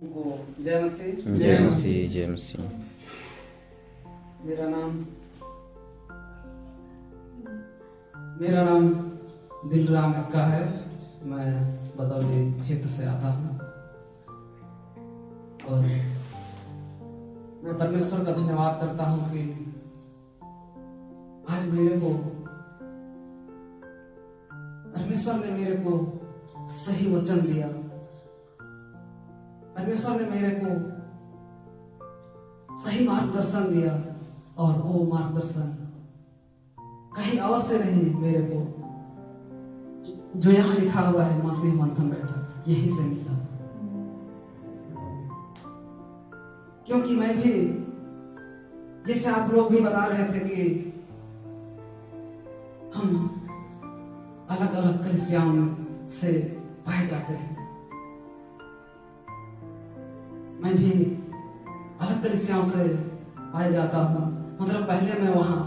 को जय मसीह। जय मसीह। जय मसीह। मेरा नाम दिलराम अक्का है। मैं बदौली क्षेत्र से आता हूँ और मैं परमेश्वर का धन्यवाद करता हूँ कि आज परमेश्वर ने मेरे को सही वचन दिया। परमेश्वर ने मेरे को सही मार्गदर्शन दिया और वो मार्गदर्शन कहीं और से नहीं, मेरे को जो यहाँ लिखा हुआ है मसीह मंथन बैठक, यहीं से मिला। क्योंकि मैं भी, जैसे आप लोग भी बता रहे थे कि हम अलग अलग कलीसियाओं से पाए जाते हैं, मैं भी अलग कलीसियाओं से पाया जाता हूँ। मतलब पहले मैं वहां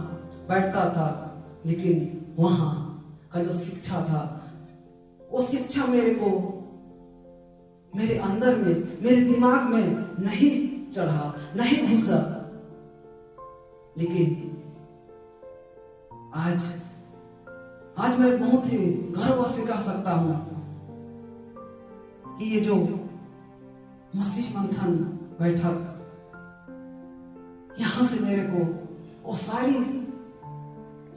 बैठता था, लेकिन वहां का जो शिक्षा था, वो शिक्षा मेरे को, मेरे अंदर में, मेरे दिमाग में नहीं चढ़ा, नहीं घुसा। लेकिन आज मैं बहुत ही गर्व से कह सकता हूं कि ये जो मसीह मंथन बैठक, यहां से मेरे को वो सारी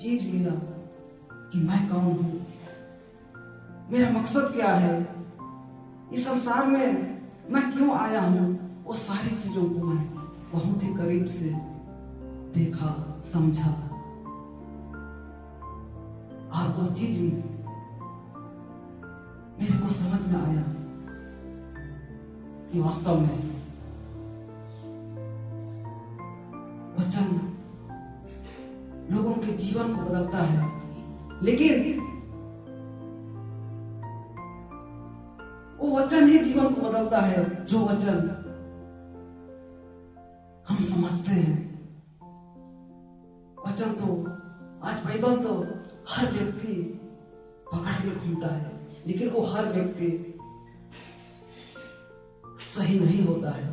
चीज मिला कि मैं कौन हूं, मेरा मकसद क्या है, इस संसार में मैं क्यों आया हूं। वो सारी चीजों को मैं बहुत ही करीब से देखा, समझा और वो चीज मेरे को समझ में आया कि वास्तव में वचन लोगों के जीवन को बदलता है। लेकिन वो वचन ही जीवन को बदलता है, जो वचन हम समझते हैं। वचन तो आज बाइबल तो हर व्यक्ति पकड़ के घूमता है, लेकिन वो हर व्यक्ति सही नहीं होता है।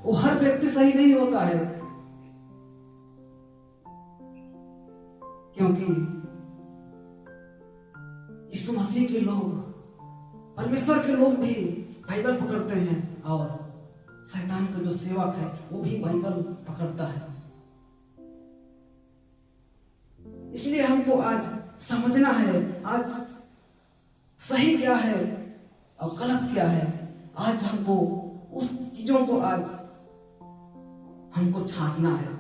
वो हर व्यक्ति सही नहीं होता है, क्योंकि यीशु मसीह के लोग, परमेश्वर के लोग भी बाइबल पकड़ते हैं और शैतान का जो सेवक है वो भी बाइबल पकड़ता है। इसलिए हमको आज समझना है, आज सही क्या है और गलत क्या है। आज हमको उस चीजों को आज हमको छांटना है,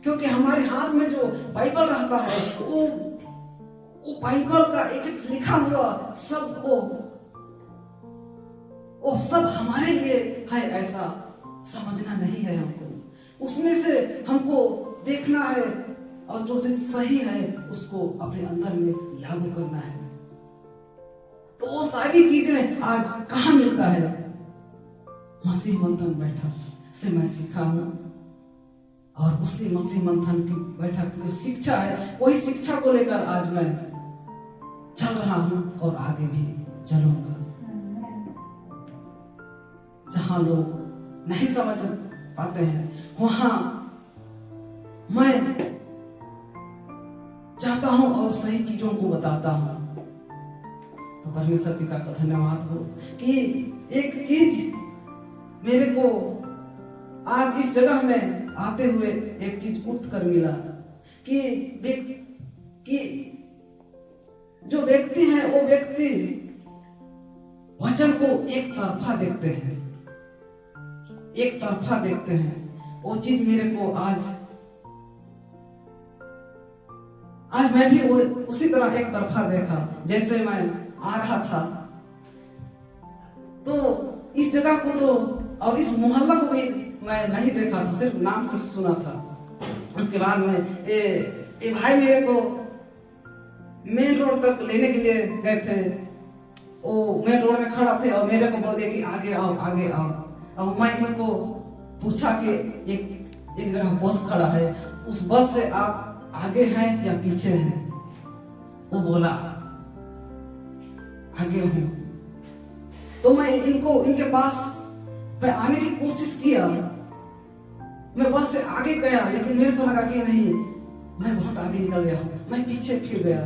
क्योंकि हमारे हाथ में जो बाइबल रहता है वो बाइबल का एक एक लिखा हुआ सब वो सब हमारे लिए है, ऐसा समझना नहीं है हमको। उसमें से हमको देखना है और जो चीज सही है उसको अपने अंदर में लागू करना है। तो वो सारी चीजें आज कहाँ मिलता है? मसीह मंथन बैठक से मैं सीखा हूं और उसी मसीह मंथन की बैठक की जो शिक्षा है, वही शिक्षा को लेकर आज मैं चल रहा हूं और आगे भी चलूंगा। जहां लोग नहीं समझ पाते हैं, वहां मैं चाहता हूं और सही चीजों को बताता हूं। तो परमेश्वर पिता का धन्यवाद हो कि एक चीज मेरे को आज इस जगह में आते हुए एक चीज उठ कर मिला कि जो व्यक्ति है वो व्यक्ति वचन को एक तरफा देखते हैं, एक तरफा देखते हैं। वो चीज मेरे को आज मैं भी उसी तरह एक तरफा देखा। जैसे मैं आ रहा था तो इस जगह को तो और इस मोहल्ला को भी मैं नहीं देखा था, सिर्फ नाम से सुना था। उसके बाद में ये भाई मेरे को मेन रोड तक लेने के लिए गए थे। वो मेन रोड में खड़ा थे और मेरे को बोले कि आगे आओ, आगे आओ। और मैं इनको पूछा कि एक जगह बस खड़ा है, उस बस से आप आगे हैं या पीछे हैं? वो बोला आगे हूं। तो मैं इनके पास मैं आने की कोशिश किया, मैं बस से आगे गया, लेकिन मेरे को लगा कि नहीं, मैं बहुत आगे निकल गया। मैं पीछे फिर गया।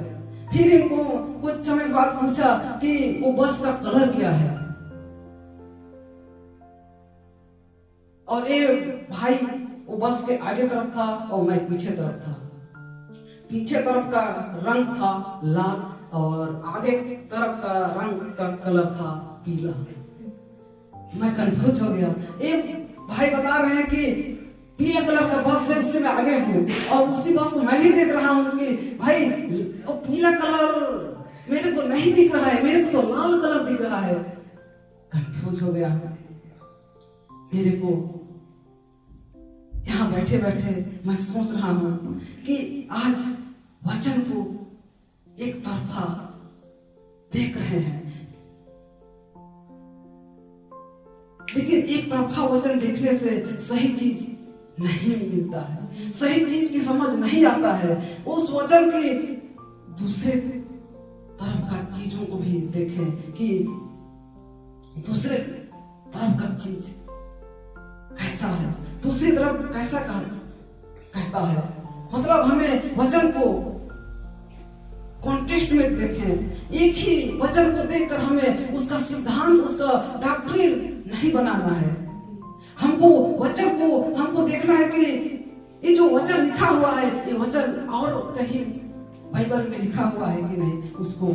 फिर इनको कुछ समय बाद पूछा कि वो बस का कलर क्या है, और ये भाई वो बस के आगे तरफ था और मैं पीछे तरफ था। पीछे तरफ का रंग था लाल और आगे तरफ का रंग का कलर था पीला। मैं कंफ्यूज हो गया। एक भाई बता रहे हैं कि पीले कलर का बस है, उससे मैं आगे हूँ, और उसी बस को मैं भी देख रहा हूँ कि भाई वो पीला कलर मेरे को नहीं दिख रहा है, मेरे को तो लाल कलर दिख रहा है। कंफ्यूज हो गया। मेरे को यहाँ बैठे बैठे मैं सोच रहा हूँ कि आज वचन को एक तरफा देख रहे हैं, लेकिन एक तरफा वचन देखने से सही चीज नहीं मिलता है, सही चीज की समझ नहीं आता है। उस वचन के दूसरे तरफ का चीजों को भी देखें कि दूसरे तरफ का चीज कैसा है, दूसरी तरफ कैसा कहता है। मतलब हमें वचन को कॉन्टेक्स्ट में देखें। एक ही वचन को देखकर हमें उसका सिद्धांत, उसका डॉक्ट्रिन नहीं बनाना है। हमको वचन को हमको देखना है कि ये जो वचन लिखा हुआ है, ये वचन और कहीं बाइबल में लिखा हुआ है कि नहीं, उसको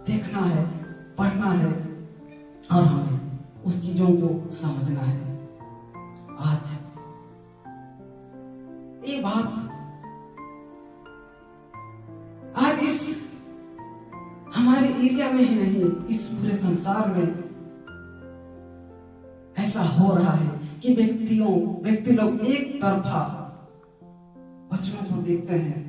देखना है, पढ़ना है, और हमें उस चीजों को समझना है। आज ये बात आज इस हमारे एरिया में ही नहीं, इस पूरे संसार में ऐसा हो रहा है कि व्यक्ति लोग एक तरफा वचनों को देखते हैं,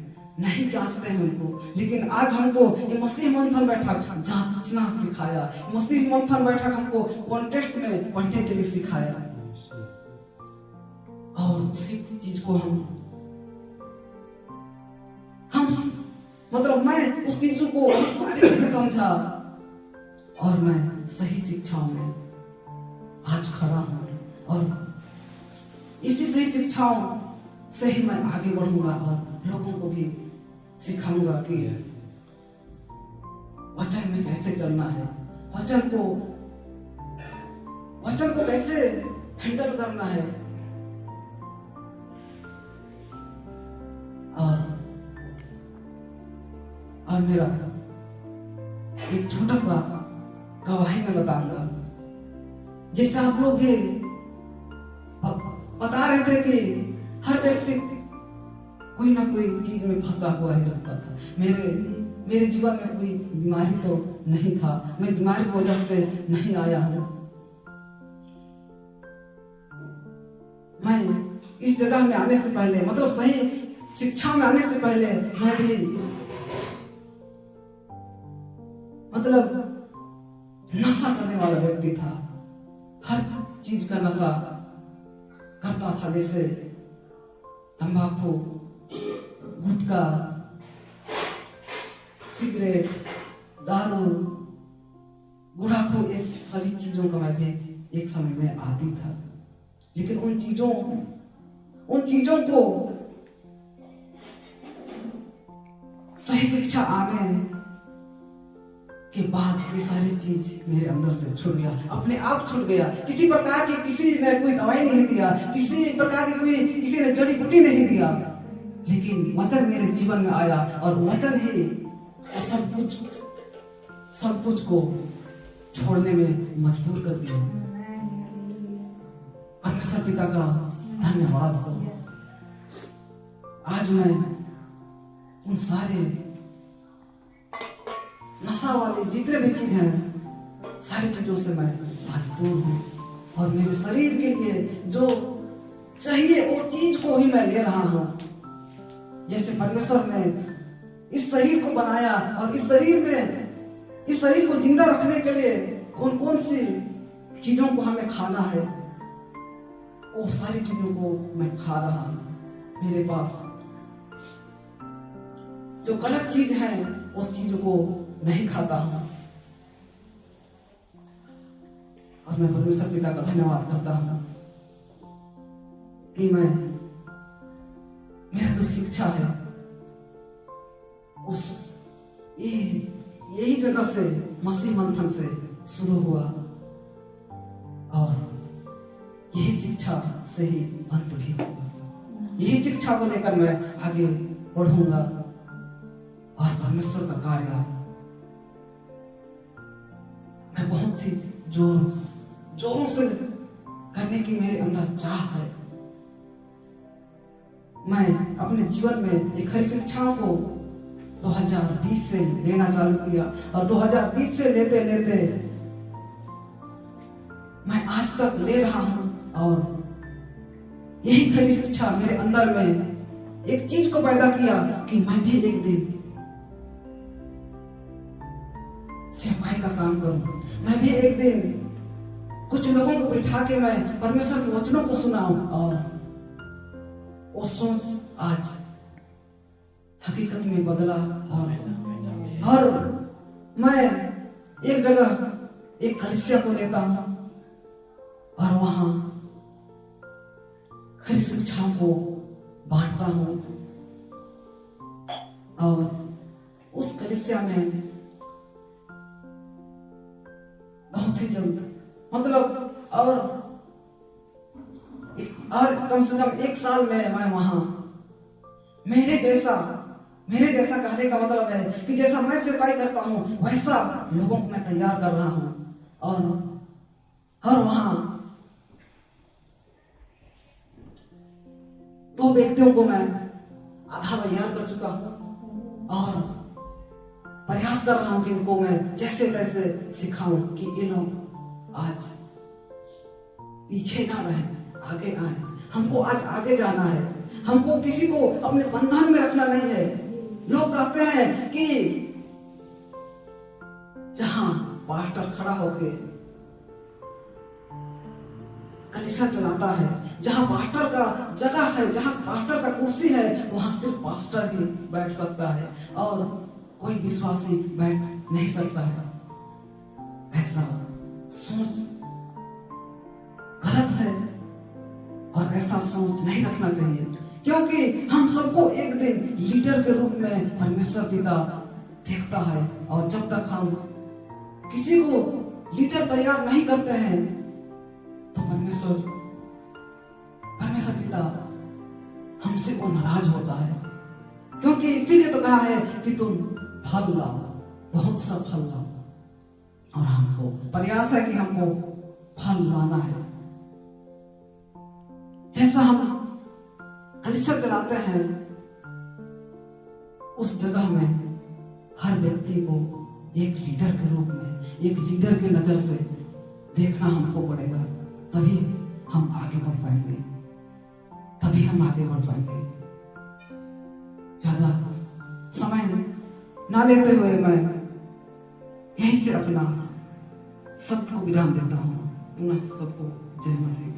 नहीं जांचते हैं उनको। लेकिन आज हमको ये मसीह मंथन बैठक जांचना सिखाया, मसीह मंथन बैठक हमको कॉन्टेक्स्ट में पढ़ने के लिए सिखाया, और उसी चीज को हम मतलब मैं उस चीजों को बारीकी से समझा, और मैं सही शिक्षाओं में आज खड़ा हूं, और इसी सही शिक्षाओं से ही मैं आगे बढ़ूंगा और लोगों को भी सिखाऊंगा कि वचन में कैसे चलना है, वचन को कैसे हैंडल करना है। और मेरा एक छोटा सा गवाही में बताऊंगा। जैसे आप लोग भी बता रहे थे कि हर व्यक्ति कोई ना कोई चीज में फंसा हुआ ही रहता था। मेरे जीवन में कोई बीमारी तो नहीं था, मैं बीमारी की वजह से नहीं आया हूं। मैं इस जगह में आने से पहले, मतलब सही शिक्षा में आने से पहले, मैं भी मतलब नशा करने वाला व्यक्ति था। हर चीज का नशा करता था, जैसे तंबाकू, गुटखा, सिगरेट, दारू, गुड़ाखू, ये सभी चीजों का मैं भी एक समय में आदी था। लेकिन उन चीजों को सही शिक्षा आने के बाद ये सारी चीज मेरे अंदर से छूट गया, अपने आप छूट गया। किसी प्रकार की किसी ने कोई दवाई नहीं दिया, किसी प्रकार की किसी ने जड़ी बूटी नहीं दिया, लेकिन वचन मेरे जीवन में आया, और वचन ही सब कुछ को छोड़ने में मजबूर कर दिया। परमेश्वर पिता का धन्यवाद हो। आज मैं उन सारे नशा वाली जितने भी चीज हैं, सारी चीजों से मैं आज दूर हूं, और मेरे शरीर के लिए जो चाहिए वो चीज को ही मैं ले रहा हूं। जैसे परमेश्वर ने इस शरीर को बनाया, और इस शरीर को जिंदा रखने के लिए कौन कौन सी चीजों को हमें खाना है, वो सारी चीजों को मैं खा रहा हूं। मेरे पास जो गलत चीज है उस चीज को नहीं खाता हूं, और मैं परमेश्वर पिता का धन्यवाद करता हूँ कि मेरा जो शिक्षा है उस यही जगह से मसीह मंथन से शुरू हुआ और यही शिक्षा से ही अंत भी होगा। यही शिक्षा को लेकर मैं आगे बढ़ूंगा और परमेश्वर का कार्य मैं बहुत ही जोरों से करने की मेरे अंदर चाह है। मैं अपने जीवन में एक हरी शिक्षाओं को 2020 से लेना चालू किया और 2020 से लेते लेते मैं आज तक ले रहा हूं और यही खरी शिक्षा मेरे अंदर में एक चीज को पैदा किया कि मैं भी एक दिन सेवकाई का काम करूं। मैं भी एक दिन कुछ लोगों को बिठा के मैं परमेश्वर के वचनों को सुनाऊं और वो सोच आज हकीकत में बदला और मैं एक जगह एक कलीसिया को लेता हूं और वहां खरी शिक्षाओं को बांटता हूं और उस कलीसिया में बहुत ही जल्द मतलब और कम से कम 1 साल में मैं वहां मेरे जैसा कहने का मतलब है कि जैसा मैं सेवकाई करता हूं वैसा लोगों को मैं तैयार कर रहा हूं और वहां 2 व्यक्तियों को मैं आधा तैयार कर चुका हूं और प्रयास कर रहा हूं कि इनको मैं जैसे तैसे सिखाऊं कि ये लोग आज पीछे ना रहे, आगे आए। हमको आज आगे जाना है, हमको किसी को अपने बंधन में रखना नहीं है। लोग कहते हैं कि जहां पास्टर खड़ा होके कलीसिया चलाता है, जहां पास्टर का जगह है, जहां पास्टर का कुर्सी है, वहां सिर्फ पास्टर ही बैठ सकता है और कोई विश्वासी बैठ नहीं सकता है। ऐसा सोच गलत है और ऐसा सोच नहीं रखना चाहिए, क्योंकि हम सबको एक दिन लीडर के रूप में परमेश्वर पिता देखता है और जब तक हम किसी को लीडर तैयार नहीं करते हैं तो परमेश्वर पिता हमसे वो नाराज होता है, क्योंकि इसीलिए तो कहा है कि तुम फल लाओ, बहुत सा फल लाओ और हमको प्रयास है कि हमको फल लाना है। जैसा हम कलीसिया चलाते हैं उस जगह में हर व्यक्ति को एक लीडर के रूप में, एक लीडर की नजर से देखना हमको पड़ेगा, तभी हम आगे बढ़ पाएंगे। ज्यादा समय ना लेते हुए मैं यहीं से अपना शब्द को विराम देता हूँ। पुनः सबको जय मसीह।